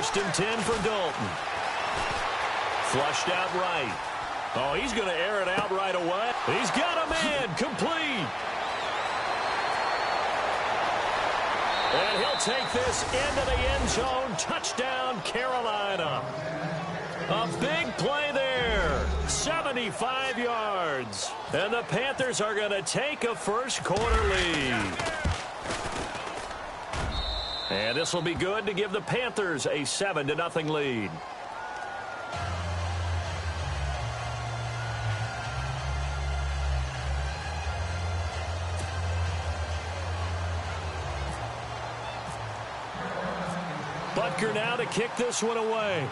1st and 10 for Dalton. Flushed out right. Oh, he's going to air it out right away. He's got a man. Complete. And he'll take this into the end zone. Touchdown, Carolina. A big play there. 75 yards. And the Panthers are going to take a first-quarter lead. And this will be good to give the Panthers a 7-0 lead. Butker now to kick this one away.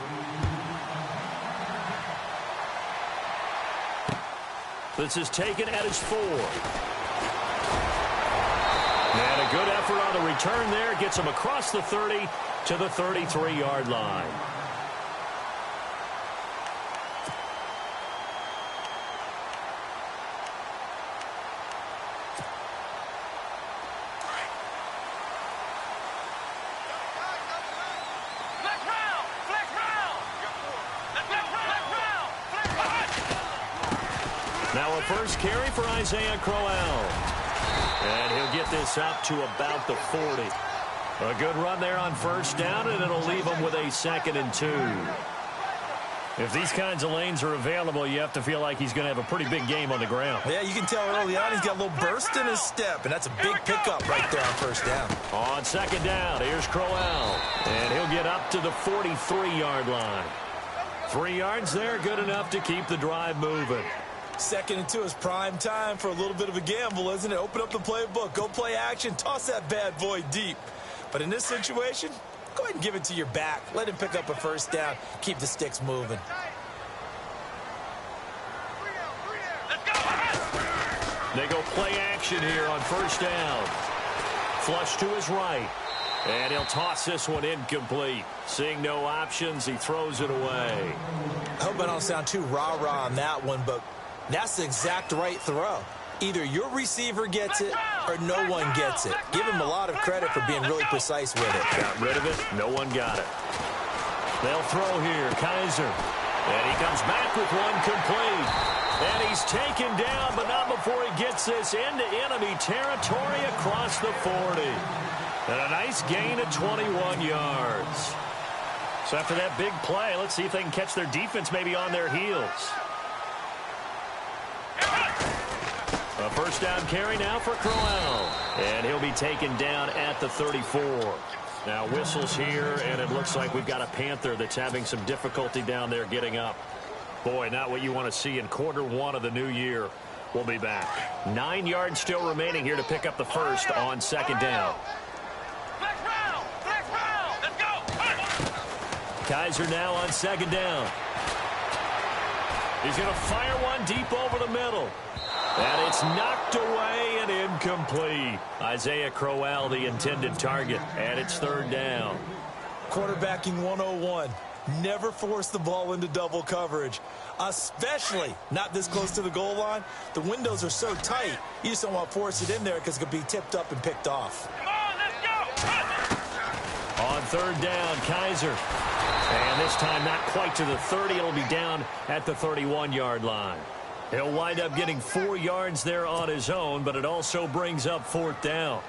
This is taken at his 4. And a good effort on the return there. Gets him across the 30 to the 33-yard line. Now a first carry for Isaiah Crowell. And he'll get this up to about the 40. A good run there on first down, and it'll leave him with a 2nd and 2. If these kinds of lanes are available, you have to feel like he's going to have a pretty big game on the ground. Yeah, you can tell early on he's got a little burst in his step, and that's a big pickup right there on first down. On 2nd down, here's Crowell. And he'll get up to the 43-yard line. 3 yards there, good enough to keep the drive moving. 2nd and 2 is prime time for a little bit of a gamble, isn't it? Open up the playbook, go play action, toss that bad boy deep. But in this situation, go ahead and give it to your back. Let him pick up a first down. Keep the sticks moving. They go play action here on first down. Flush to his right. And he'll toss this one incomplete. Seeing no options, he throws it away. I hope I don't sound too rah-rah on that one, but that's the exact right throw. Either your receiver gets it or no one gets it. Give him a lot of credit for being really precise with it. Got rid of it. No one got it. They'll throw here. Kaiser. And he comes back with one complete. And he's taken down, but not before he gets this into enemy territory across the 40. And a nice gain of 21 yards. So after that big play, let's see if they can catch their defense maybe on their heels. A first down carry now for Crowell. And he'll be taken down at the 34. Now whistles here, and it looks like we've got a Panther that's having some difficulty down there getting up. Boy, not what you want to see in quarter 1 of the new year. We'll be back. 9 yards still remaining here to pick up the first on 2nd down. Let's go. Kaiser now on 2nd down. He's going to fire one deep over the middle. And it's knocked away and incomplete. Isaiah Crowell, the intended target, and it's 3rd down. Quarterbacking 101. Never force the ball into double coverage, especially not this close to the goal line. The windows are so tight, you just don't want to force it in there because it could be tipped up and picked off. Come on, let's go. On 3rd down, Kaiser. And this time not quite to the 30. It'll be down at the 31-yard line. He'll wind up getting 4 yards there on his own, but it also brings up 4th down.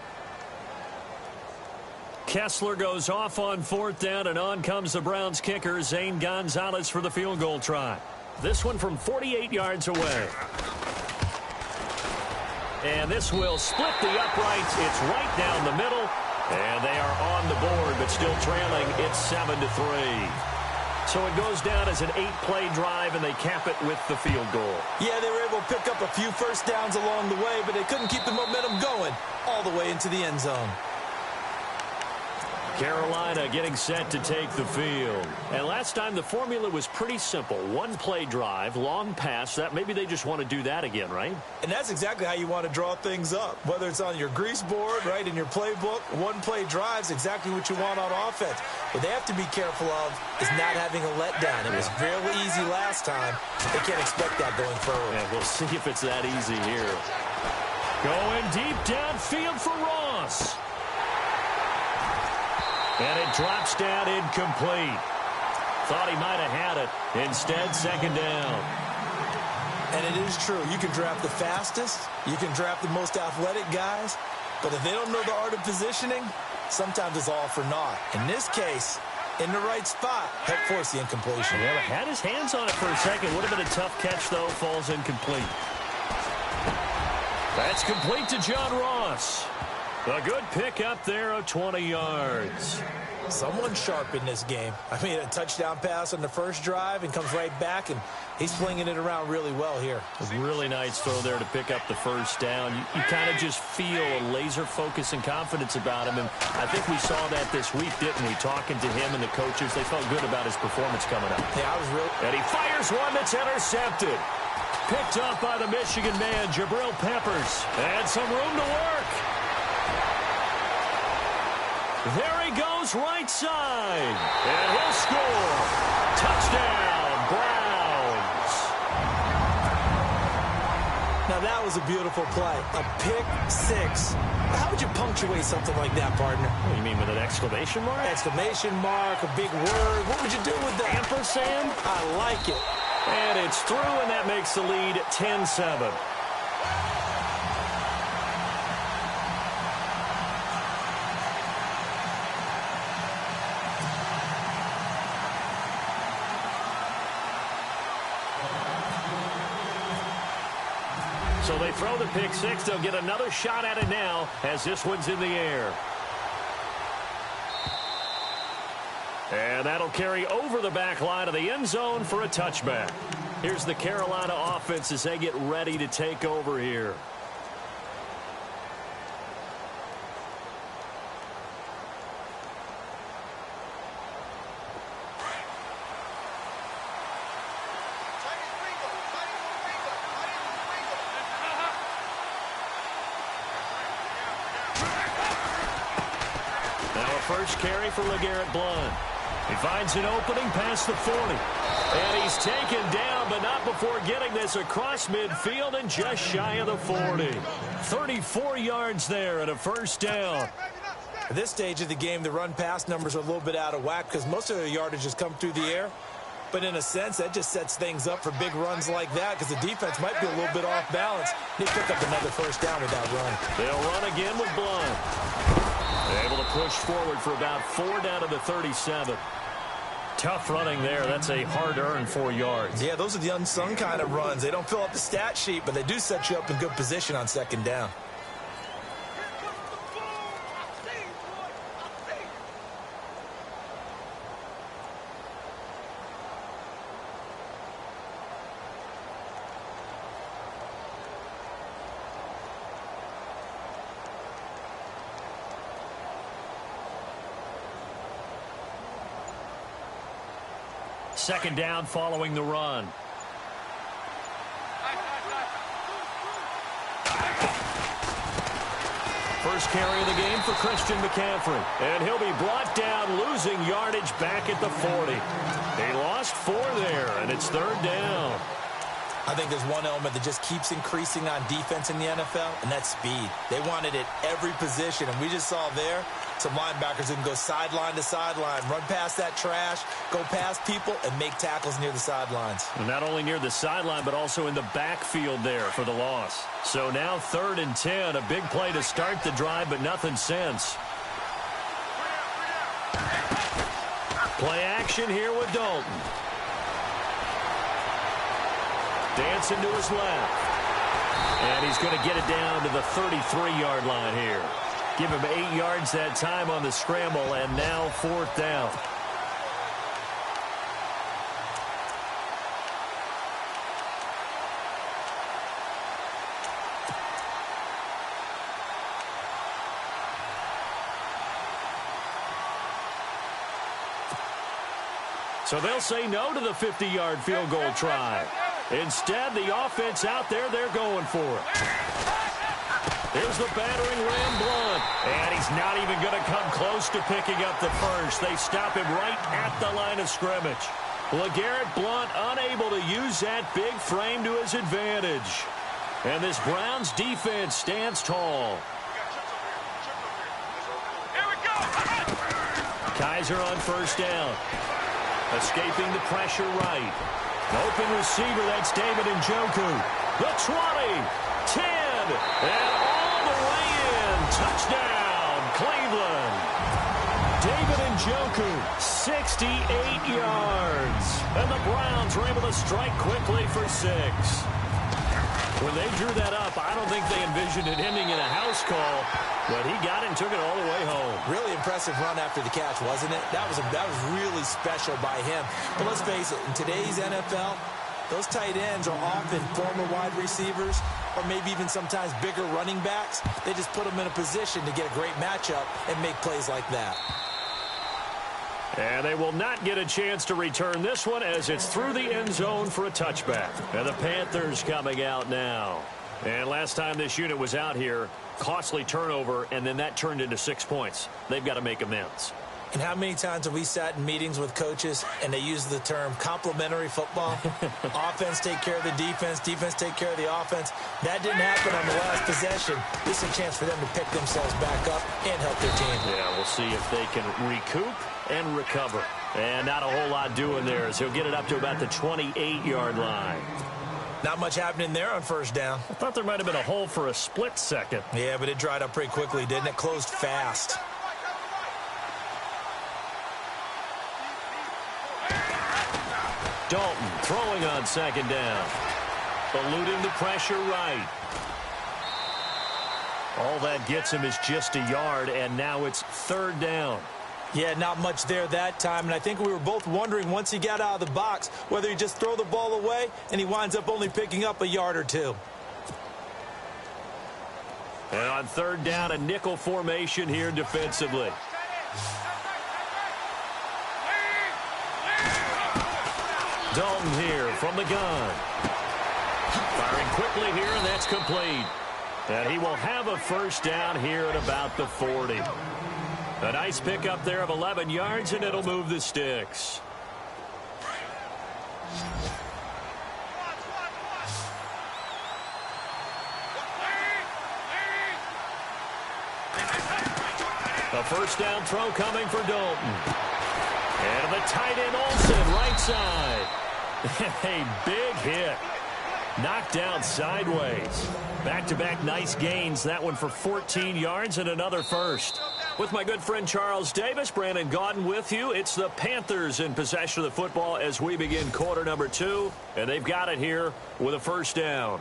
Kessler goes off on 4th down, and on comes the Browns kicker, Zane Gonzalez, for the field goal try. This one from 48 yards away. And this will split the uprights. It's right down the middle, and they are on the board, but still trailing. It's 7-3. So it goes down as an 8-play drive, and they cap it with the field goal. Yeah, they were able to pick up a few first downs along the way, but they couldn't keep the momentum going all the way into the end zone. Carolina getting set to take the field. And last time the formula was pretty simple. 1-play drive, long pass. That maybe they just want to do that again, right? And that's exactly how you want to draw things up. Whether it's on your grease board, right, in your playbook, 1-play drive's exactly what you want on offense. What they have to be careful of is not having a letdown. It was fairly easy last time. They can't expect that going forward. And we'll see if it's that easy here. Going deep downfield for Ross. And it drops down incomplete. Thought he might have had it. Instead, second down. And it is true. You can draft the fastest. You can draft the most athletic guys. But if they don't know the art of positioning, sometimes it's all for naught. In this case, in the right spot, helped force the incompletion. Yeah, had his hands on it for a second. Would have been a tough catch, though. Falls incomplete. That's complete to John Ross. A good pick up there of 20 yards. Someone sharp in this game. I mean, a touchdown pass on the first drive and comes right back, and he's flinging it around really well here. A really nice throw there to pick up the first down. You kind of just feel a laser focus and confidence about him, and I think we saw that this week, didn't we? Talking to him and the coaches, they felt good about his performance coming up. Yeah, I was real. And he fires one that's intercepted. Picked up by the Michigan man, Jabril Peppers. And some room to work. There he goes, right side. And he'll score. Touchdown, Browns. Now, that was a beautiful play. A pick six. How would you punctuate something like that, partner? What do you mean, with an exclamation mark? Exclamation mark, a big word. What would you do with that? Ampersand? I like it. And it's through, and that makes the lead 10-7. So they throw the pick six. They'll get another shot at it now as this one's in the air. And that'll carry over the back line of the end zone for a touchback. Here's the Carolina offense as they get ready to take over here. Now a first carry for LeGarrette Blount. He finds an opening past the 40. And he's taken down, but not before getting this across midfield and just shy of the 40. 34 yards there and a first down. At this stage of the game, the run-pass numbers are a little bit out of whack because most of their yardage has come through the air. But in a sense, that just sets things up for big runs like that because the defense might be a little bit off balance. They pick up another first down with that run. They'll run again with Blount. They're able to push forward for about 4 down to the 37. Tough running there. That's a hard-earned 4 yards. Yeah, those are the unsung kind of runs. They don't fill up the stat sheet, but they do set you up in good position on second down. Second down following the run. First carry of the game for Christian McCaffrey. And he'll be brought down, losing yardage back at the 40. They lost 4 there, and it's third down. I think there's one element that just keeps increasing on defense in the NFL, and that's speed. They want it at every position, and we just saw there some linebackers who can go sideline to sideline, run past that trash, go past people, and make tackles near the sidelines. And not only near the sideline, but also in the backfield there for the loss. So now 3rd and 10, a big play to start the drive, but nothing since. Play action here with Dalton. Dancing to his left. And he's going to get it down to the 33-yard line here. Give him 8 yards that time on the scramble, and now 4th down. So they'll say no to the 50-yard field goal try. Instead, the offense out there, they're going for it. Here's the battering ram Blount. And he's not even going to come close to picking up the first. They stop him right at the line of scrimmage. LeGarrette Blount unable to use that big frame to his advantage. And this Browns defense stands tall. Here we go. Kaiser on first down. Escaping the pressure right. Open receiver, that's David Njoku. The 20, 10, and all the way in. Touchdown, Cleveland. David Njoku, 68 yards. And the Browns were able to strike quickly for 6. When they drew that up, I don't think they envisioned it ending in a house call, but he got it and took it all the way home. Really impressive run after the catch, wasn't it? That was really special by him. But let's face it, in today's NFL, those tight ends are often former wide receivers or maybe even sometimes bigger running backs. They just put them in a position to get a great matchup and make plays like that. And they will not get a chance to return this one as it's through the end zone for a touchback. And the Panthers coming out now. And last time this unit was out here, costly turnover, and then that turned into 6 points. They've got to make amends. And how many times have we sat in meetings with coaches and they use the term complementary football? Offense take care of the defense, defense take care of the offense. That didn't happen on the last possession. This is a chance for them to pick themselves back up and help their team. Yeah, we'll see if they can recoup and recover. And not a whole lot doing there as he'll get it up to about the 28-yard line. Not much happening there on first down. I thought there might have been a hole for a split second. Yeah, but it dried up pretty quickly, didn't it? Closed fast. Dalton throwing on second down. Eluding the pressure right. All that gets him is just a yard, and now it's third down. Yeah, not much there that time, and I think we were both wondering once he got out of the box whether he just throw the ball away and he winds up only picking up a yard or two. And on third down, a nickel formation here defensively. Dalton here from the gun. Firing quickly here, and that's complete. And he will have a first down here at about the 40. A nice pickup there of 11 yards, and it'll move the sticks. A first down throw coming for Dalton. And the tight end Olsen, right side. A big hit. Knocked down sideways. Back-to-back nice gains. That one for 14 yards and another first. With my good friend Charles Davis, Brandon Gaudin with you. It's the Panthers in possession of the football as we begin quarter number 2. And they've got it here with a first down.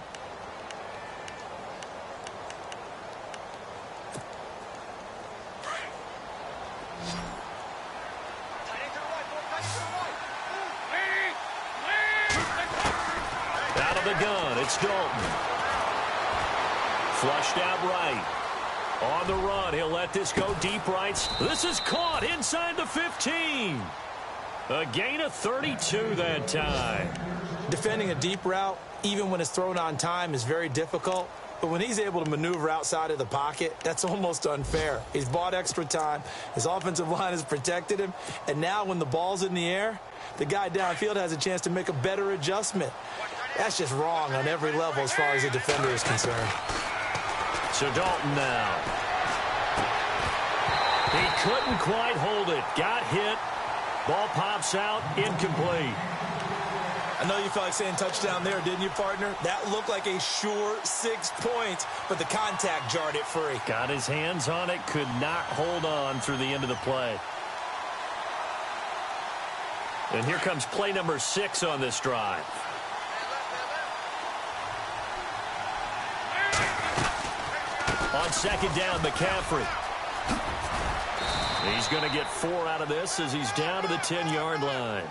Out of the gun, it's Dalton. Flushed out right. On the run, he'll let this go deep right. This is caught inside the 15. A gain of 32 that time. Defending a deep route, even when it's thrown on time, is very difficult. But when he's able to maneuver outside of the pocket, that's almost unfair. He's bought extra time. His offensive line has protected him. And now when the ball's in the air, the guy downfield has a chance to make a better adjustment. That's just wrong on every level as far as the defender is concerned. So Dalton now. He couldn't quite hold it. Got hit. Ball pops out. Incomplete. I know you felt like saying touchdown there, didn't you, partner? That looked like a sure 6 points, but the contact jarred it free. Got his hands on it. Could not hold on through the end of the play. And here comes play number 6 on this drive. On second down, McCaffrey. He's going to get 4 out of this as he's down to the 10-yard line.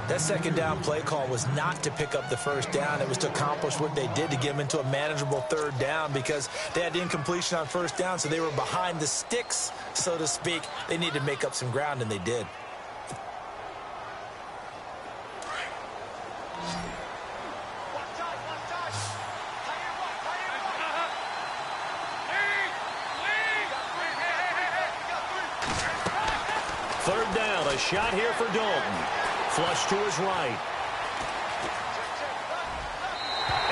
That second down play call was not to pick up the first down. It was to accomplish what they did to get them into a manageable third down because they had incompletion on first down, so they were behind the sticks, so to speak. They needed to make up some ground, and they did. Third down, a shot here for Dalton. Flush to his right.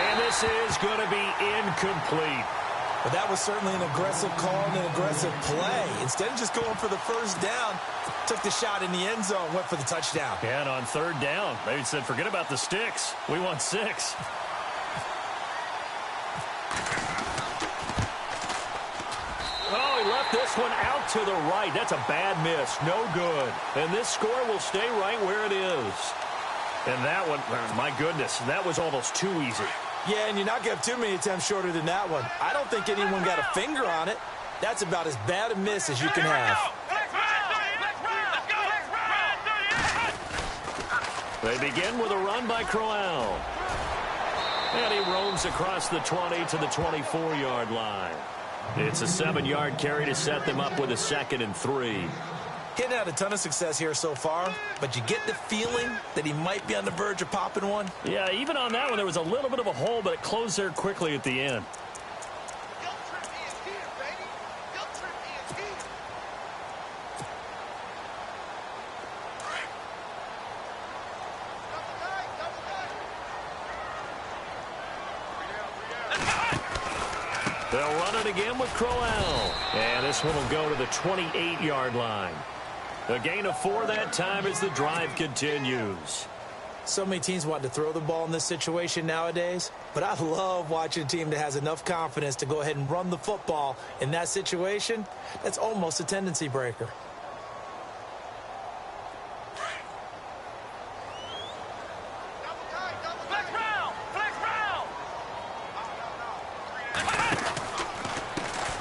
And this is going to be incomplete. But that was certainly an aggressive call and an aggressive play. Instead of just going for the first down, took the shot in the end zone, went for the touchdown. And on third down, they said, forget about the sticks. We want 6. Oh, he left this one out to the right. That's a bad miss. No good. And this score will stay right where it is. And that one, my goodness, that was almost too easy. Yeah, and you're not going to have too many attempts shorter than that one. I don't think anyone got a finger on it. That's about as bad a miss as you can have. They begin with a run by Crowell. And he roams across the 20 to the 24-yard line. It's a 7-yard carry to set them up with a 2nd and 3. Getting had a ton of success here so far, but you get the feeling that he might be on the verge of popping one. Yeah, even on that one, there was a little bit of a hole, but it closed there quickly at the end. They'll run it again with Crowell. And this one will go to the 28-yard line. A gain of 4 that time as the drive continues. So many teams want to throw the ball in this situation nowadays, but I love watching a team that has enough confidence to go ahead and run the football in that situation. That's almost a tendency breaker.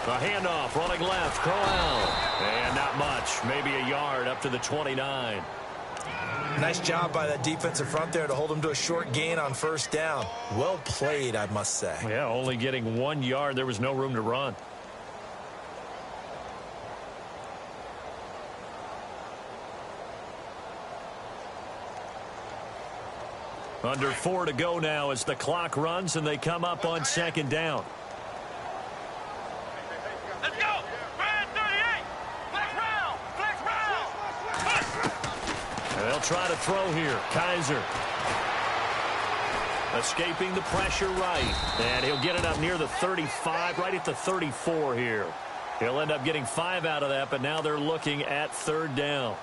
A handoff, running left, Crowell. And not much, maybe a yard up to the 29. Nice job by that defensive front there to hold him to a short gain on first down. Well played, I must say. Yeah, only getting 1 yard. There was no room to run. Under 4 to go now as the clock runs and they come up on 2nd down. Let's go! Brad 38! Flex round! Flex round! And they'll try to throw here. Kaiser. Escaping the pressure right. And he'll get it up near the 35, right at the 34 here. He'll end up getting 5 out of that, but now they're looking at 3rd down.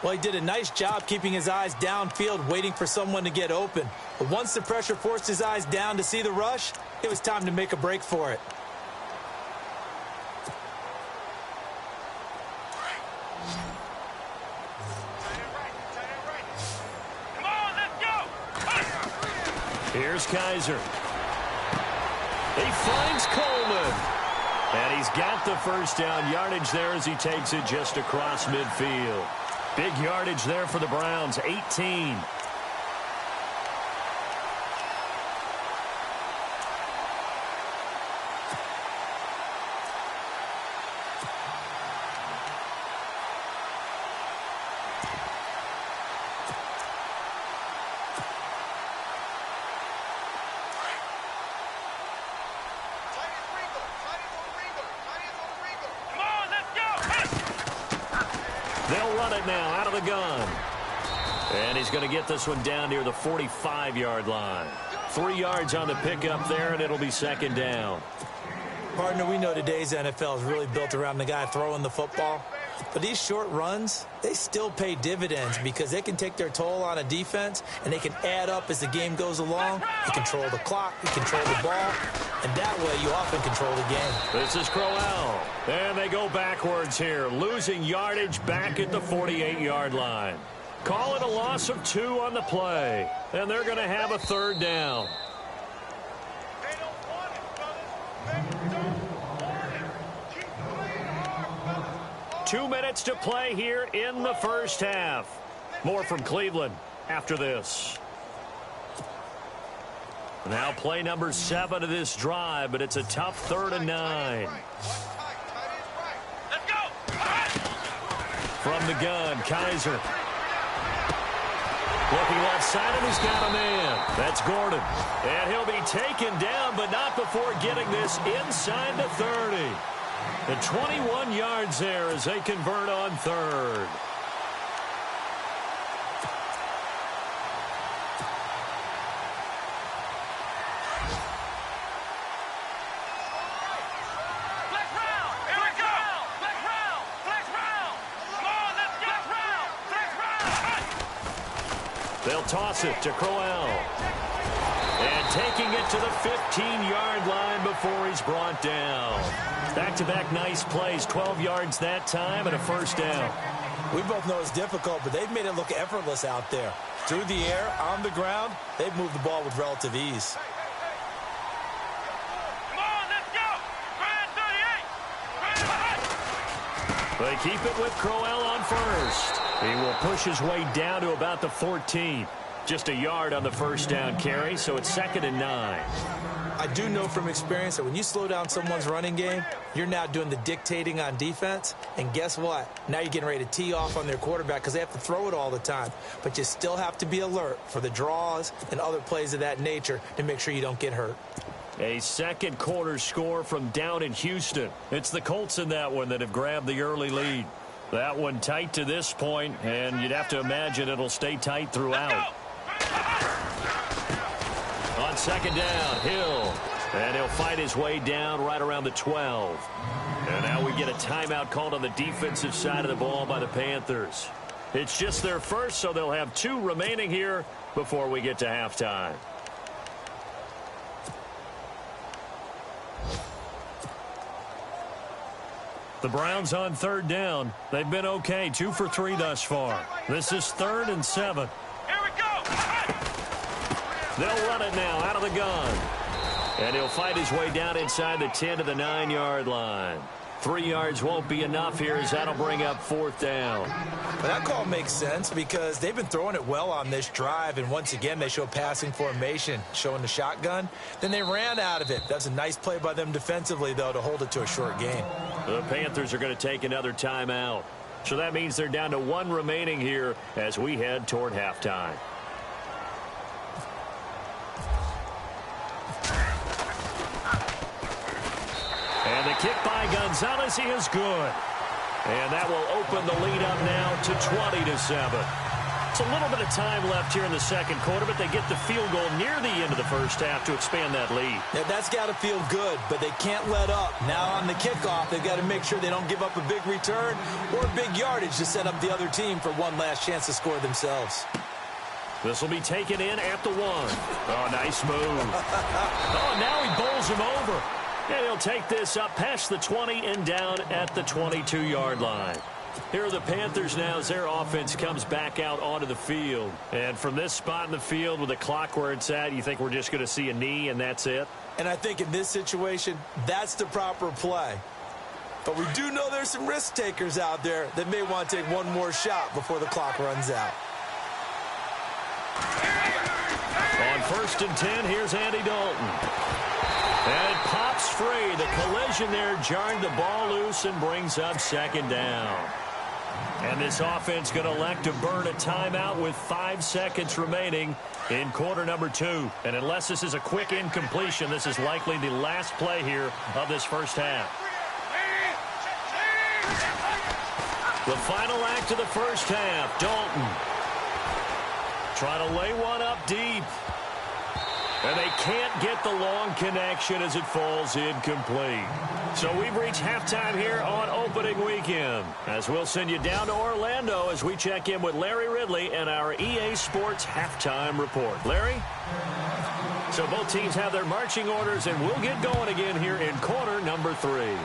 Well, he did a nice job keeping his eyes downfield, waiting for someone to get open. But once the pressure forced his eyes down to see the rush, it was time to make a break for it. Come on, let's go! Here's Kaiser. He finds Coleman. And he's got the first down yardage there as he takes it just across midfield. Big yardage there for the Browns, 18. They'll run it now out of the gun. And he's going to get this one down near the 45-yard line. 3 yards on the pickup there, and it'll be 2nd down. Partner, we know today's NFL is really built around the guy throwing the football. But these short runs, they still pay dividends because they can take their toll on a defense, and they can add up as the game goes along. You control the clock, you control the ball, and that way you often control the game. This is Crowell. And they go backwards here, losing yardage back at the 48-yard line. Call it a loss of 2 on the play, and they're going to have a 3rd down. 2 minutes to play here in the first half. More from Cleveland after this. Now play number 7 of this drive, but it's a tough 3rd and 9. Let's go! From the gun, Kaiser. Looking left side, and he's got a man. That's Gordon. And he'll be taken down, but not before getting this inside the 30. And 21 yards there as they convert on 3rd. Flex round! Here we go! Flex round! Flex round! Come on, let's go! they'll toss it to Crowell. And taking it to the 15-yard line before he's brought down. Back-to-back nice plays, 12 yards that time and a first down. We both know it's difficult, but they've made it look effortless out there. Through the air, on the ground, they've moved the ball with relative ease. Come on, let's go. Grand 38. They keep it with Crowell on first. He will push his way down to about the 14. Just a yard on the first down carry, so it's 2nd and 9. I do know from experience that when you slow down someone's running game, you're now doing the dictating on defense. And guess what? Now you're getting ready to tee off on their quarterback because they have to throw it all the time. But you still have to be alert for the draws and other plays of that nature to make sure you don't get hurt. A second quarter score from down in Houston. It's the Colts in that one that have grabbed the early lead. That one tight to this point, and you'd have to imagine it'll stay tight throughout. On second down, Hill. And he'll fight his way down right around the 12. And now we get a timeout called on the defensive side of the ball by the Panthers. It's just their first, so they'll have 2 remaining here before we get to halftime. The Browns on third down. They've been okay, 2 for 3 thus far. This is 3rd and 7. Here we go. They'll run it now out of the gun. And he'll fight his way down inside the 10 to the 9-yard line. 3 yards won't be enough here as that'll bring up 4th down. But that call makes sense because they've been throwing it well on this drive, and once again they show passing formation, showing the shotgun. Then they ran out of it. That's a nice play by them defensively, though, to hold it to a short gain. The Panthers are going to take another timeout. So that means they're down to 1 remaining here as we head toward halftime. And the kick by Gonzalez is good. And that will open the lead up now to 20-7. It's a little bit of time left here in the second quarter, but they get the field goal near the end of the first half to expand that lead. Yeah, that's got to feel good, but they can't let up. Now on the kickoff, they've got to make sure they don't give up a big return or big yardage to set up the other team for one last chance to score themselves. This will be taken in at the 1. Oh, nice move. Oh, now he bowls him over. And he'll take this up past the 20 and down at the 22-yard line. Here are the Panthers now as their offense comes back out onto the field. And from this spot in the field with the clock where it's at, you think we're just going to see a knee and that's it? And I think in this situation, that's the proper play. But we do know there's some risk takers out there that may want to take one more shot before the clock runs out. On 1st and 10, here's Andy Dalton. And it pops free. The collision there jarred the ball loose and brings up 2nd down. And this offense going to elect to burn a timeout with 5 seconds remaining in quarter number 2. And unless this is a quick incompletion, this is likely the last play here of this first half. The final act of the first half, Dalton trying to lay one up deep. And they can't get the long connection as it falls incomplete. So we've reached halftime here on opening weekend. As we'll send you down to Orlando as we check in with Larry Ridley and our EA Sports halftime report. Larry? So both teams have their marching orders, and we'll get going again here in quarter number 3.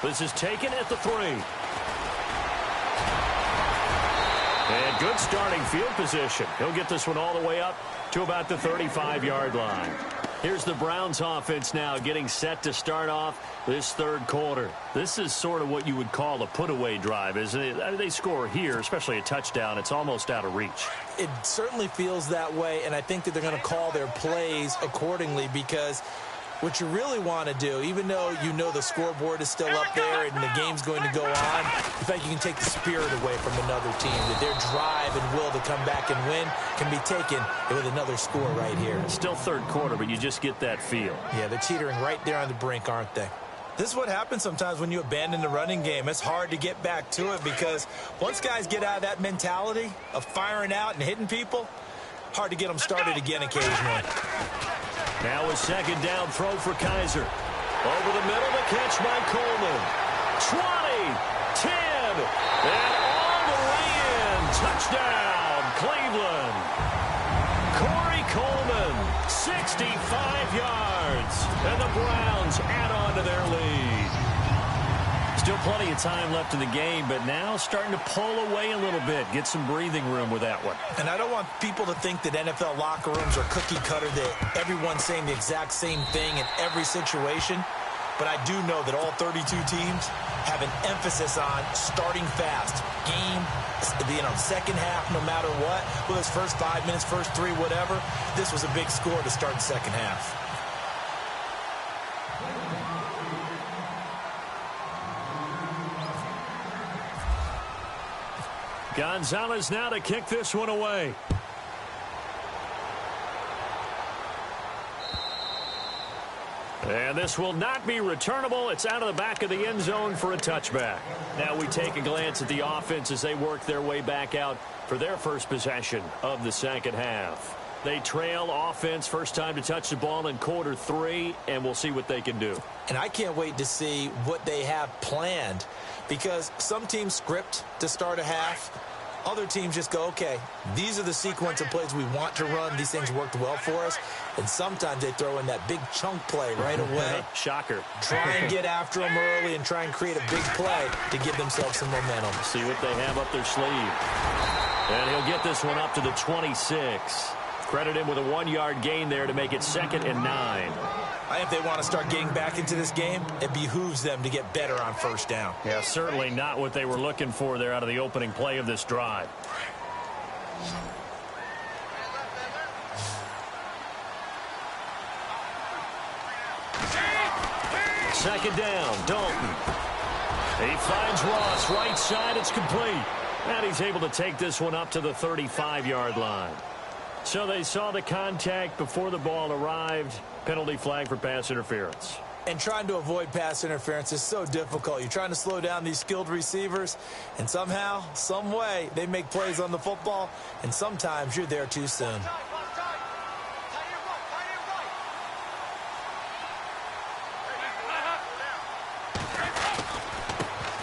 This is taken at the 3. And good starting field position. He'll get this one all the way up to about the 35-yard line. Here's the Browns offense now getting set to start off this third quarter. This is sort of what you would call a put-away drive, isn't it? I mean, they score here, especially a touchdown. It's almost out of reach. It certainly feels that way, and I think that they're going to call their plays accordingly because what you really want to do, even though you know the scoreboard is still up there and the game's going to go on, in fact, you can take the spirit away from another team, that their drive and will to come back and win can be taken with another score right here. It's still third quarter, but you just get that feel. Yeah, they're teetering right there on the brink, aren't they? This is what happens sometimes when you abandon the running game. It's hard to get back to it because once guys get out of that mentality of firing out and hitting people, hard to get them started again occasionally. Now a second down throw for Kaiser. Over the middle, the catch by Coleman. 20, 10, and all the way in. Touchdown. Cleveland. Corey Coleman, 65 yards. And the Browns add on to their lead. Still plenty of time left in the game, but now starting to pull away a little bit. Get some breathing room with that one. And I don't want people to think that NFL locker rooms are cookie cutter, that everyone's saying the exact same thing in every situation. But I do know that all 32 teams have an emphasis on starting fast. Second half, no matter what. Whether it's first 5 minutes, first 3, whatever. This was a big score to start the second half. Gonzalez now to kick this one away. And this will not be returnable. It's out of the back of the end zone for a touchback. Now we take a glance at the offense as they work their way back out for their first possession of the second half. They trail offense, first time to touch the ball in quarter 3, and we'll see what they can do. And I can't wait to see what they have planned, because some teams script to start a half. Other teams just go, okay, these are the sequence of plays we want to run. These things worked well for us. And sometimes they throw in that big chunk play right away. Shocker. Try and get after them early and try and create a big play to give themselves some momentum. See what they have up their sleeve. And he'll get this one up to the 26. Credit him with a 1-yard gain there to make it 2nd and 9. I think if they want to start getting back into this game, it behooves them to get better on first down. Yeah, certainly not what they were looking for there out of the opening play of this drive. Second down, Dalton. He finds Ross, right side, it's complete. And he's able to take this one up to the 35-yard line. So they saw the contact before the ball arrived. Penalty flag for pass interference. And trying to avoid pass interference is so difficult. You're trying to slow down these skilled receivers, and somehow, some way, they make plays on the football, and sometimes you're there too soon.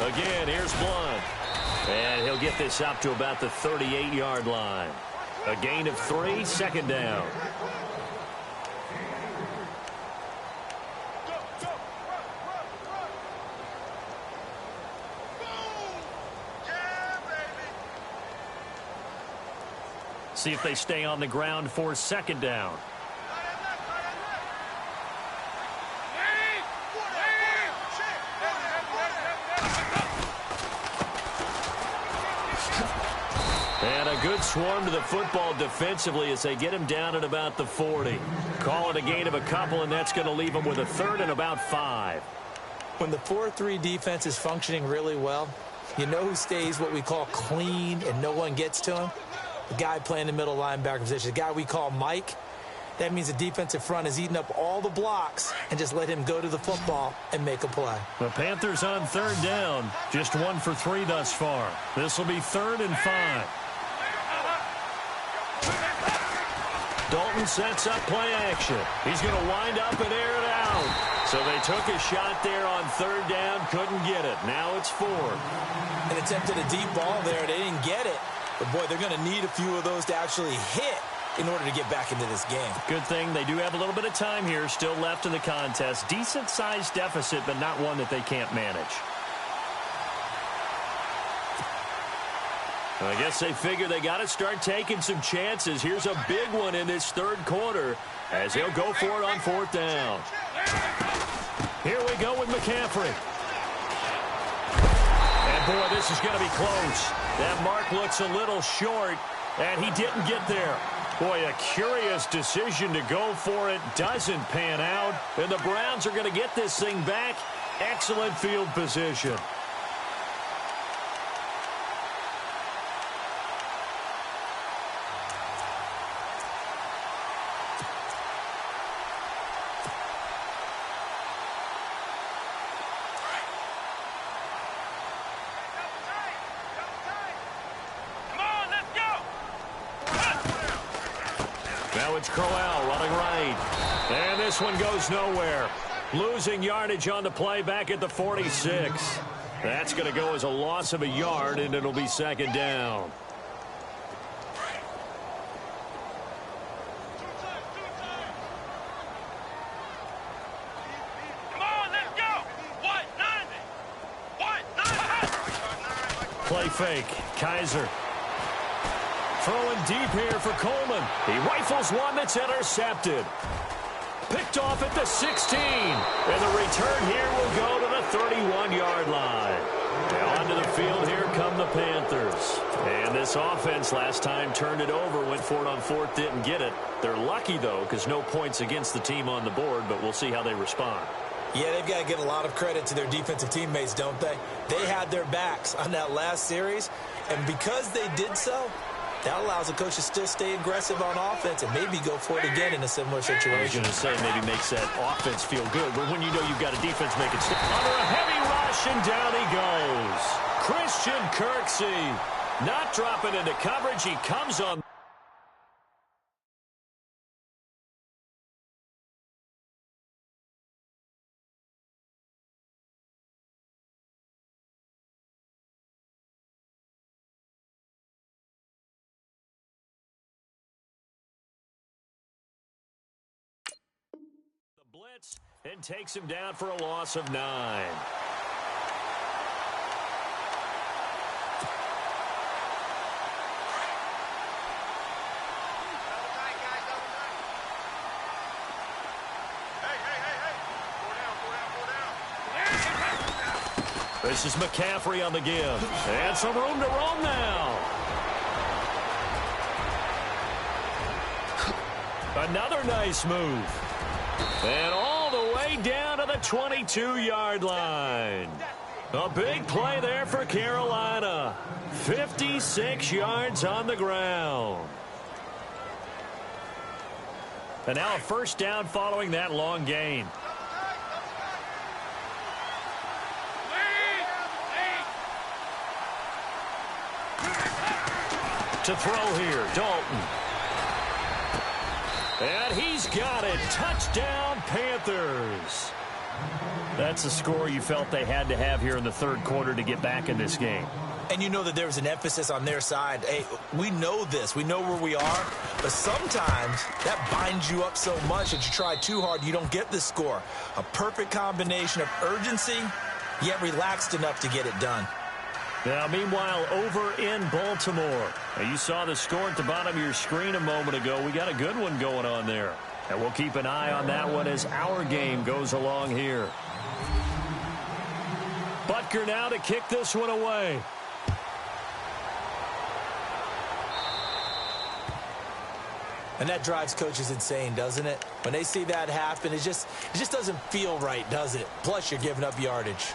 Again, here's Blunt. And he'll get this up to about the 38-yard line. A gain of 3, 2nd down. See if they stay on the ground for 2nd down. And a good swarm to the football defensively as they get him down at about the 40. Call it a gain of a couple, and that's going to leave him with a 3rd and about 5. When the 4-3 defense is functioning really well, you know who stays what we call clean and no one gets to him? The guy playing the middle linebacker position, the guy we call Mike. That means the defensive front has eaten up all the blocks and just let him go to the football and make a play. The Panthers on 3rd down. Just 1 for 3 thus far. This will be 3rd and 5. Dalton sets up play action. He's going to wind up and air it out. So they took a shot there on 3rd down, couldn't get it. Now it's 4. And attempted a deep ball there. They didn't get it. But, boy, they're going to need a few of those to actually hit in order to get back into this game. Good thing they do have a little bit of time here still left in the contest. Decent-sized deficit, but not one that they can't manage. I guess they figure they got to start taking some chances. Here's a big one in this 3rd quarter as he'll go for it on 4th down. Here we go with McCaffrey. And, boy, this is going to be close. That mark looks a little short, and he didn't get there. Boy, a curious decision to go for it. Doesn't pan out, and the Browns are going to get this thing back. Excellent field position. Now it's Crowell running right. And this one goes nowhere. Losing yardage on the play back at the 46. That's going to go as a loss of a yard, and it'll be 2nd down. fake. Kaiser. Throwing deep here for Coleman. He rifles one that's intercepted. Picked off at the 16. And the return here will go to the 31-yard line. Now onto the field, here come the Panthers. And this offense last time turned it over, went for it on fourth, didn't get it. They're lucky, though, because no points against the team on the board, but we'll see how they respond. Yeah, they've got to give a lot of credit to their defensive teammates, don't they? They had their backs on that last series, and because they did so, that allows the coach to still stay aggressive on offense and maybe go for it again in a similar situation. I was going to say maybe makes that offense feel good, but when you know you've got a defense make it stick. Under a heavy rush, and down he goes. Christian Kirksey not dropping into coverage. He comes on. Blitz and takes him down for a loss of 9. This is McCaffrey on the give. And some room to roam now. Another nice move. And all the way down to the 22-yard line. A big play there for Carolina. 56 yards on the ground. And now a first down following that long gain. To throw here, Dalton. And he's got it. Touchdown, Panthers. That's a score you felt they had to have here in the third quarter to get back in this game. And you know that there was an emphasis on their side. Hey, we know this. We know where we are. But sometimes that binds you up so much that you try too hard, you don't get the score. A perfect combination of urgency, yet relaxed enough to get it done. Now, meanwhile, over in Baltimore. Now, you saw the score at the bottom of your screen a moment ago. We got a good one going on there. And we'll keep an eye on that one as our game goes along here. Butker now to kick this one away. And that drives coaches insane, doesn't it? When they see that happen, it just doesn't feel right, does it? Plus, you're giving up yardage.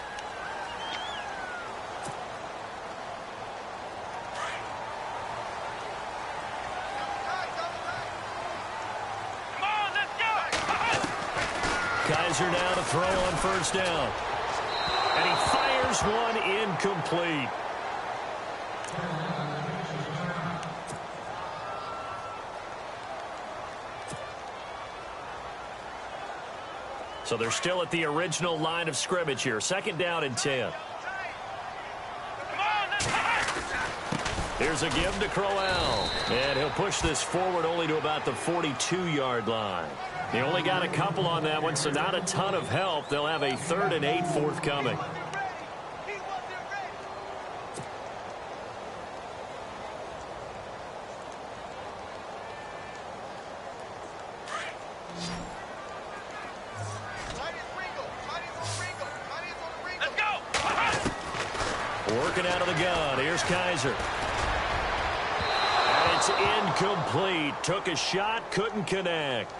Kaiser now to throw on first down. And he fires one incomplete. So they're still at the original line of scrimmage here. Second down and 10. Here's a give to Crowell. And he'll push this forward only to about the 42-yard line. They only got a couple on that one, so not a ton of help. They'll have a 3rd and 8 forthcoming. Working out of the gun. Here's Kaiser. And it's incomplete. Took a shot, couldn't connect.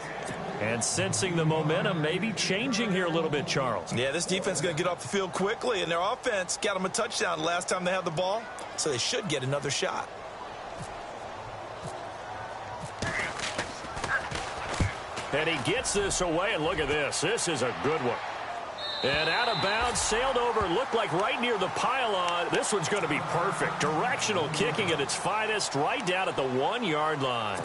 And sensing the momentum maybe changing here a little bit, Charles. Yeah, this defense is going to get off the field quickly, and their offense got them a touchdown last time they had the ball, so they should get another shot. And he gets this away, and look at this. This is a good one. And out of bounds, sailed over, looked like right near the pylon. This one's going to be perfect. Directional kicking at its finest, right down at the 1-yard line.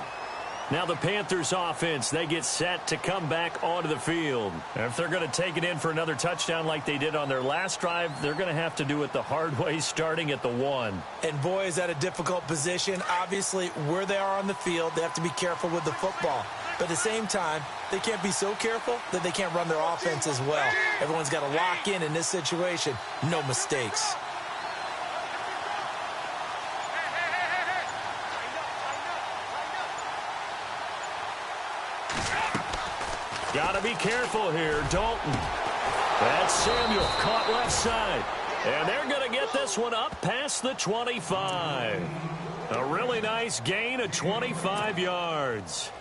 Now the Panthers offense, they get set to come back onto the field. And if they're going to take it in for another touchdown like they did on their last drive, they're going to have to do it the hard way, starting at the 1. And boy, is that a difficult position. Obviously, where they are on the field, they have to be careful with the football. But at the same time, they can't be so careful that they can't run their offense as well. Everyone's got to lock in this situation. No mistakes. Got to be careful here, Dalton. That's Samuel, caught left side. And they're going to get this one up past the 25. A really nice gain of 25 yards.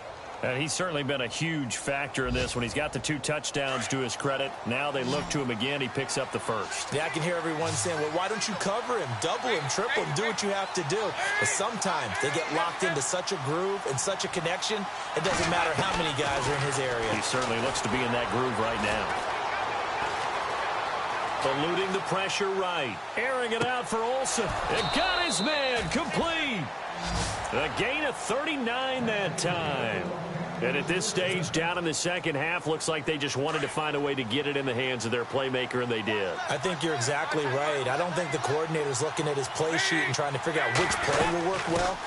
And he's certainly been a huge factor in this when he's got the 2 touchdowns to his credit. Now they look to him again. He picks up the first. Yeah, I can hear everyone saying, well, why don't you cover him, double him, triple him, do what you have to do. But sometimes they get locked into such a groove and such a connection, it doesn't matter how many guys are in his area. He certainly looks to be in that groove right now. Eluding the pressure right. Airing it out for Olsen. And got his man complete. A gain of 39 that time. And at this stage, down in the second half, looks like they just wanted to find a way to get it in the hands of their playmaker, and they did. I think you're exactly right. I don't think the coordinator's looking at his play sheet and trying to figure out which play will work well.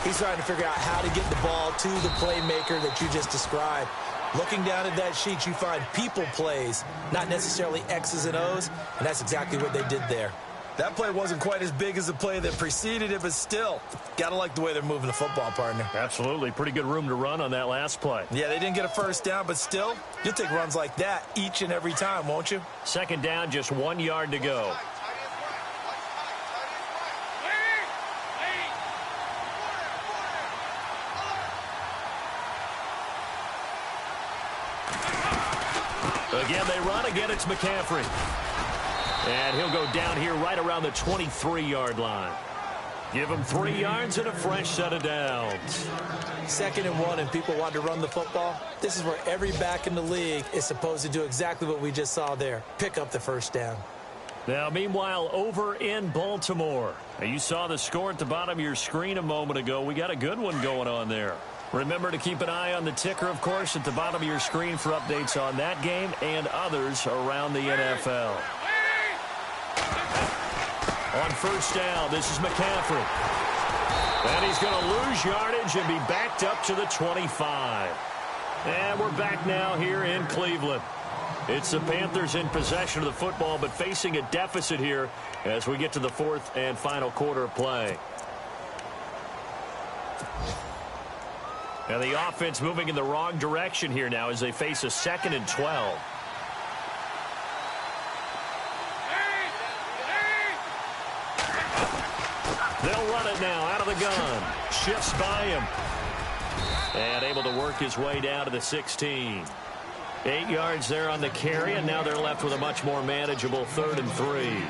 He's trying to figure out how to get the ball to the playmaker that you just described. Looking down at that sheet, you find people plays, not necessarily X's and O's, and that's exactly what they did there. That play wasn't quite as big as the play that preceded it, but still, got to like the way they're moving the football, partner. Absolutely. Pretty good room to run on that last play. Yeah, they didn't get a first down, but still, you'll take runs like that each and every time, won't you? Second down, just 1 yard to go. Again, they run. Again, it's McCaffrey. And he'll go down here right around the 23-yard line. Give him 3 yards and a fresh set of downs. 2nd and 1, and people want to run the football. This is where every back in the league is supposed to do exactly what we just saw there. Pick up the first down. Now, meanwhile, over in Baltimore. Now, you saw the score at the bottom of your screen a moment ago. We got a good one going on there. Remember to keep an eye on the ticker, of course, at the bottom of your screen for updates on that game and others around the NFL. On first down, this is McCaffrey. And he's going to lose yardage and be backed up to the 25. And we're back now here in Cleveland. It's the Panthers in possession of the football, but facing a deficit here as we get to the 4th and final quarter of play. And the offense moving in the wrong direction here now as they face a 2nd and 12. They'll run it now out of the gun. Shifts by him. And able to work his way down to the 16. 8 yards there on the carry, and now they're left with a much more manageable 3rd and 3.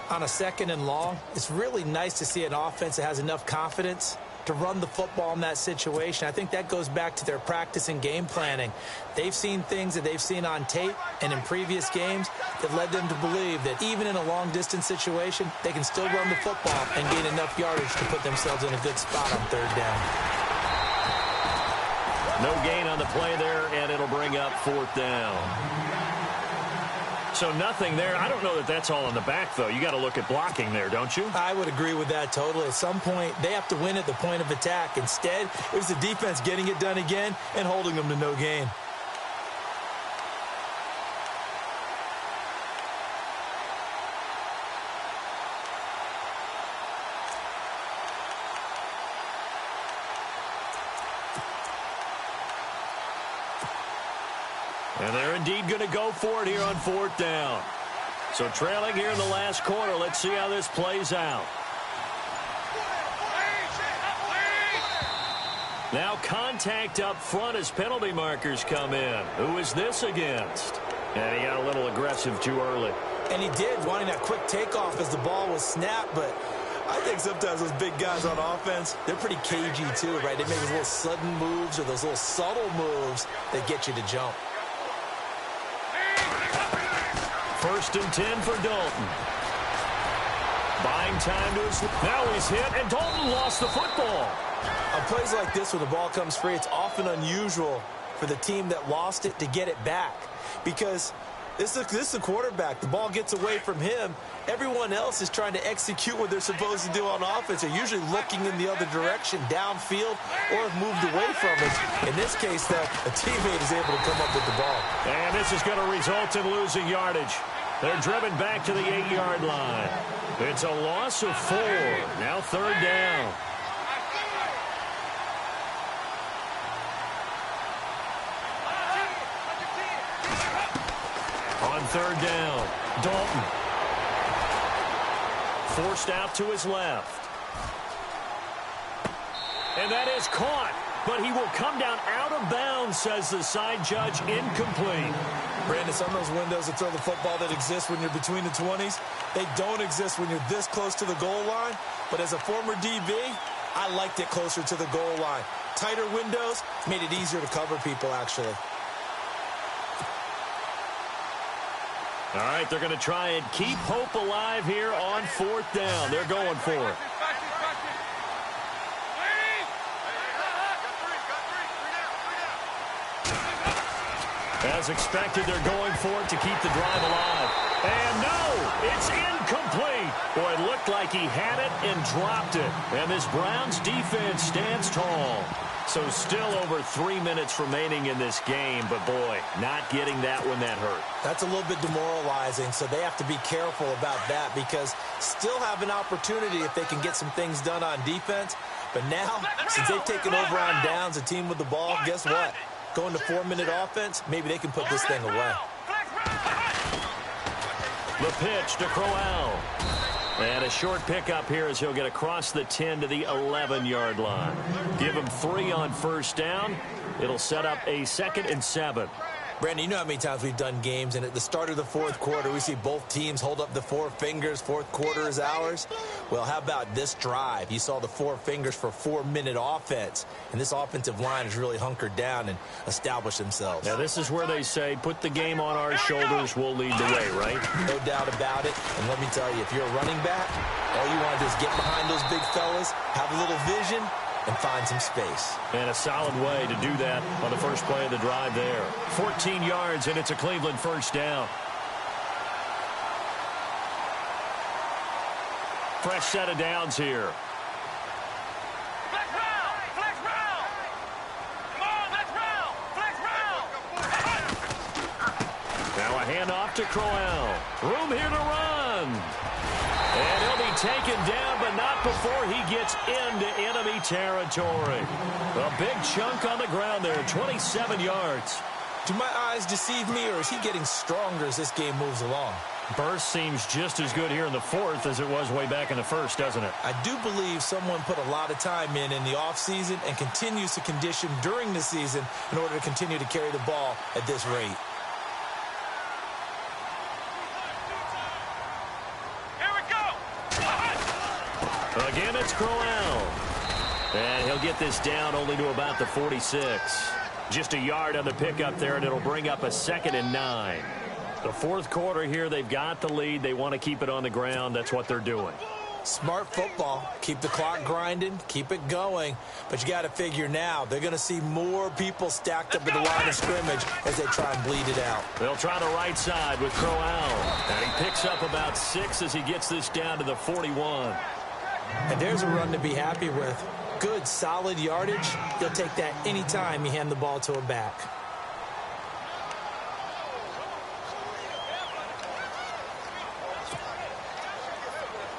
On a 2nd and long, it's really nice to see an offense that has enough confidence to run the football in that situation. I think that goes back to their practice and game planning. They've seen things that they've seen on tape and in previous games that led them to believe that even in a long-distance situation, they can still run the football and gain enough yardage to put themselves in a good spot on 3rd down. No gain on the play there, and it'll bring up 4th down. So nothing there. I don't know that that's all in the back, though. You got to look at blocking there, don't you? I would agree with that totally. At some point, they have to win at the point of attack. Instead, it was the defense getting it done again and holding them to no gain. And they're indeed going to go for it here on 4th down. So trailing here in the last quarter. Let's see how this plays out. Now contact up front as penalty markers come in. Who is this against? And he got a little aggressive too early. And he did, wanting that quick takeoff as the ball was snapped, but I think sometimes those big guys on offense, they're pretty cagey too, right? They make those little sudden moves or those little subtle moves that get you to jump. 1st and 10 for Dalton. Buying time to his... Now he's hit, and Dalton lost the football. On plays like this where the ball comes free, it's often unusual for the team that lost it to get it back. Because this is the quarterback. The ball gets away from him. Everyone else is trying to execute what they're supposed to do on offense. They're usually looking in the other direction, downfield, or have moved away from it. In this case, though, a teammate is able to come up with the ball. And this is going to result in losing yardage. They're driven back to the 8-yard line. It's a loss of 4. Now 3rd down. third down. Dalton. Forced out to his left. And that is caught. But he will come down out of bounds, says the side judge. Incomplete. Brandon, some of those windows to throw the football that exist when you're between the 20s, they don't exist when you're this close to the goal line. But as a former DB, I liked it closer to the goal line. Tighter windows made it easier to cover people, actually. All right, they're going to try and keep hope alive here on fourth down. They're going for it. As expected, they're going for it to keep the drive alive. And no, it's incomplete. Boy, it looked like he had it and dropped it. And this Browns defense stands tall. So still over 3 minutes remaining in this game. But, boy, not getting that when that hurt. That's a little bit demoralizing, so they have to be careful about that because still have an opportunity if they can get some things done on defense. But now, since they've taken over on downs, a team with the ball, guess what? Going to 4-minute offense, maybe they can put this thing away. The pitch to Crowell. And a short pickup here as he'll get across the 10 to the 11-yard line. Give him 3 on first down. It'll set up a 2nd and 7. Brandon, you know how many times we've done games, and at the start of the fourth quarter, we see both teams hold up the 4 fingers, fourth quarter is ours. Well, how about this drive? You saw the 4 fingers for 4-minute offense, and this offensive line has really hunkered down and established themselves. Now, this is where they say, put the game on our shoulders, we'll lead the way, right? No doubt about it, and let me tell you, if you're a running back, all you want to do is get behind those big fellas, have a little vision, and find some space. And a solid way to do that on the first play of the drive there. 14 yards, and it's a Cleveland first down. Fresh set of downs here. Flex round! Flex round! Come on, let's round! Flex round! Now a handoff to Crowell. Room here to run. And he'll be taken down, but not before he gets into enemy territory. A big chunk on the ground there, 27 yards. Do my eyes deceive me, or is he getting stronger as this game moves along? Burst seems just as good here in the fourth as it was way back in the first, doesn't it? I do believe someone put a lot of time in the offseason and continues to condition during the season in order to continue to carry the ball at this rate. Again, it's Crowell. And he'll get this down only to about the 46. Just a yard on the pickup there, and it'll bring up a 2nd and 9. The fourth quarter here, they've got the lead. They want to keep it on the ground. That's what they're doing. Smart football. Keep the clock grinding. Keep it going. But you got to figure now, they're going to see more people stacked up at the line of scrimmage as they try and bleed it out. They'll try the right side with Crowell. And he picks up about 6 as he gets this down to the 41. And there's a run to be happy with. Good, solid yardage. You'll take that anytime you hand the ball to a back.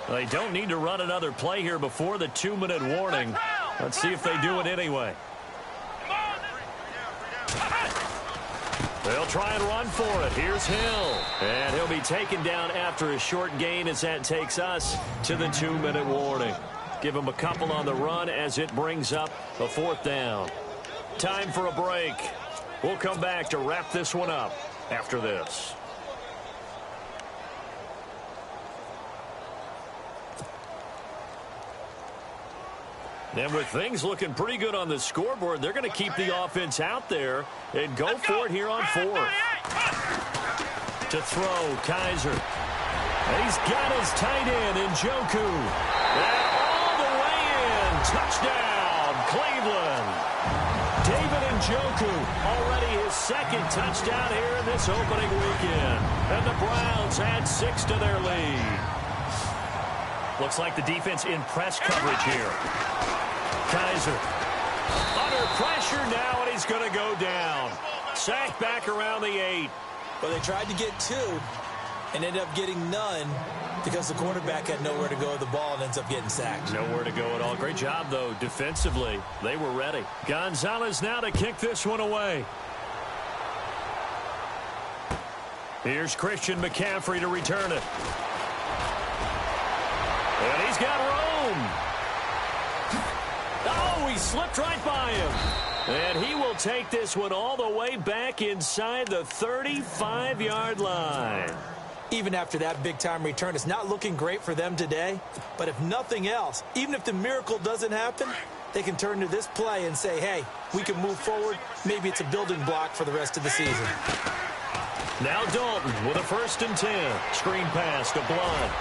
They don't need to run another play here before the 2-minute warning. Let's see if they do it anyway. They'll try and run for it. Here's Hill. And he'll be taken down after a short gain as that takes us to the 2-minute warning. Give him a couple on the run as it brings up a 4th down. Time for a break. We'll come back to wrap this one up after this. And with things looking pretty good on the scoreboard, they're going to keep the offense out there and go for it here on 4th. To throw, Kaiser. And he's got his tight end in Njoku. And all the way in. Touchdown, Cleveland. David Njoku, already his 2nd touchdown here in this opening weekend. And the Browns add 6 to their lead. Looks like the defense in press coverage here. Kaiser under pressure now, and he's going to go down. Sacked back around the 8. Well, they tried to get 2 and ended up getting none because the quarterback had nowhere to go with the ball and ends up getting sacked. Nowhere to go at all. Great job, though, defensively. They were ready. Gonzalez now to kick this one away. Here's Christian McCaffrey to return it. And he's got room. Oh, he slipped right by him. And he will take this one all the way back inside the 35-yard line. Even after that big-time return, it's not looking great for them today. But if nothing else, even if the miracle doesn't happen, they can turn to this play and say, hey, we can move forward. Maybe it's a building block for the rest of the season. Now Dalton with a 1st and 10. Screen pass to Blunt.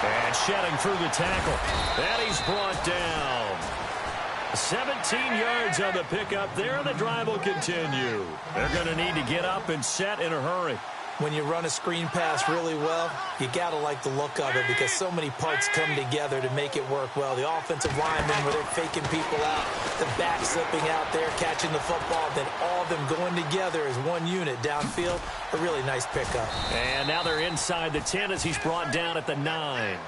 And shedding through the tackle. And he's brought down. 17 yards on the pickup there, and the drive will continue. They're going to need to get up and set in a hurry. When you run a screen pass really well, you got to like the look of it because so many parts come together to make it work well. The offensive linemen, where they're faking people out, the back slipping out there, catching the football, then all of them going together as one unit downfield. A really nice pickup. And now they're inside the 10 as he's brought down at the 9.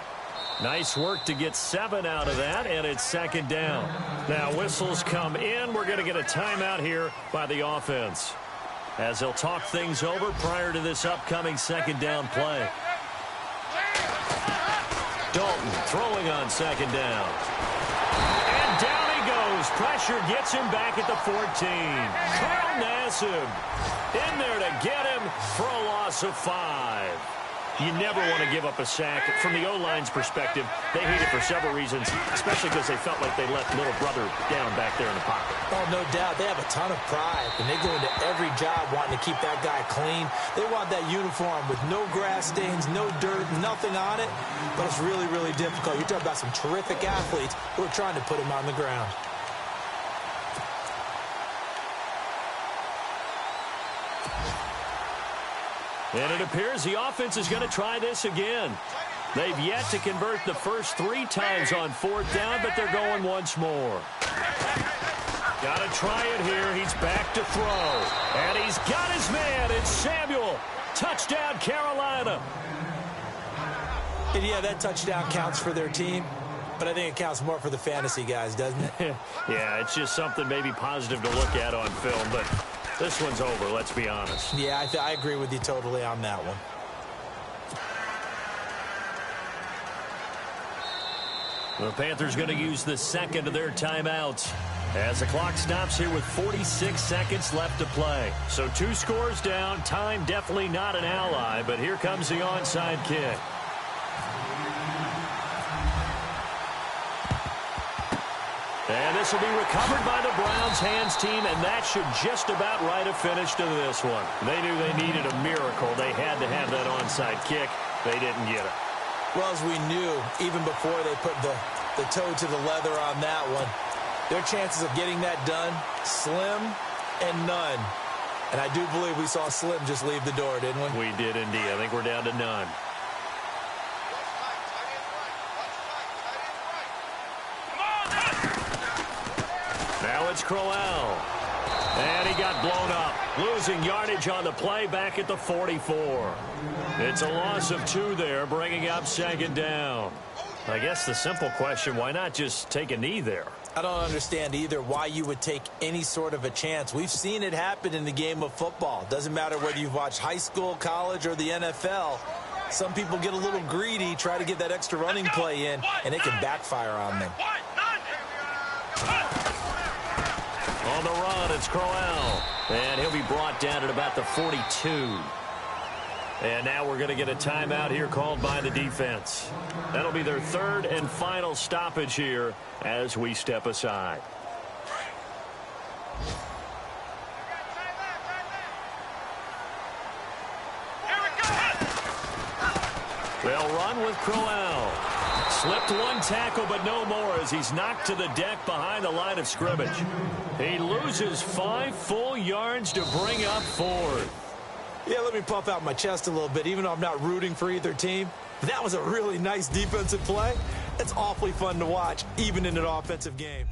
Nice work to get 7 out of that, and it's 2nd down. Now whistles come in. We're going to get a timeout here by the offense, as they'll talk things over prior to this upcoming 2nd down play. Dalton throwing on 2nd down. And down he goes. Pressure gets him back at the 14. Carl Nassib in there to get him for a loss of 5. You never want to give up a sack. From the O-line's perspective, they hate it for several reasons, especially because they felt like they left little brother down back there in the pocket. Oh, no doubt. They have a ton of pride, and they go into every job wanting to keep that guy clean. They want that uniform with no grass stains, no dirt, nothing on it, but it's really, really difficult. You're talking about some terrific athletes who are trying to put him on the ground. And it appears the offense is going to try this again. They've yet to convert the first 3 times on 4th down, but they're going once more. Got to try it here. He's back to throw. And he's got his man. It's Samuel. Touchdown, Carolina. And yeah, that touchdown counts for their team, but I think it counts more for the fantasy guys, doesn't it? Yeah, it's just something maybe positive to look at on film, but this one's over, let's be honest. Yeah, I agree with you totally on that one. The Panthers going to use the 2nd of their timeouts as the clock stops here with 46 seconds left to play. So 2 scores down. Time definitely not an ally, but here comes the onside kick. And this will be recovered by the Browns hands team, and that should just about write a finish to this one. They knew they needed a miracle. They had to have that onside kick. They didn't get it. Well, as we knew, even before they put the toe to the leather on that one, their chances of getting that done, slim and none. And I do believe we saw Slim just leave the door, didn't we? We did indeed. I think we're down to none. Now it's Crowell. And he got blown up. Losing yardage on the play back at the 44. It's a loss of 2 there, bringing up 2nd down. I guess the simple question, why not just take a knee there? I don't understand either why you would take any sort of a chance. We've seen it happen in the game of football. Doesn't matter whether you've watched high school, college, or the NFL. Some people get a little greedy, try to get that extra running play in, and it can backfire on them. On the run, it's Crowell. And he'll be brought down at about the 42. And now we're going to get a timeout here called by the defense. That'll be their 3rd and final stoppage here as we step aside. They'll run with Crowell. Slipped 1 tackle, but no more as he's knocked to the deck behind the line of scrimmage. He loses 5 full yards to bring up 4th. Yeah, let me puff out my chest a little bit, even though I'm not rooting for either team. That was a really nice defensive play. It's awfully fun to watch, even in an offensive game.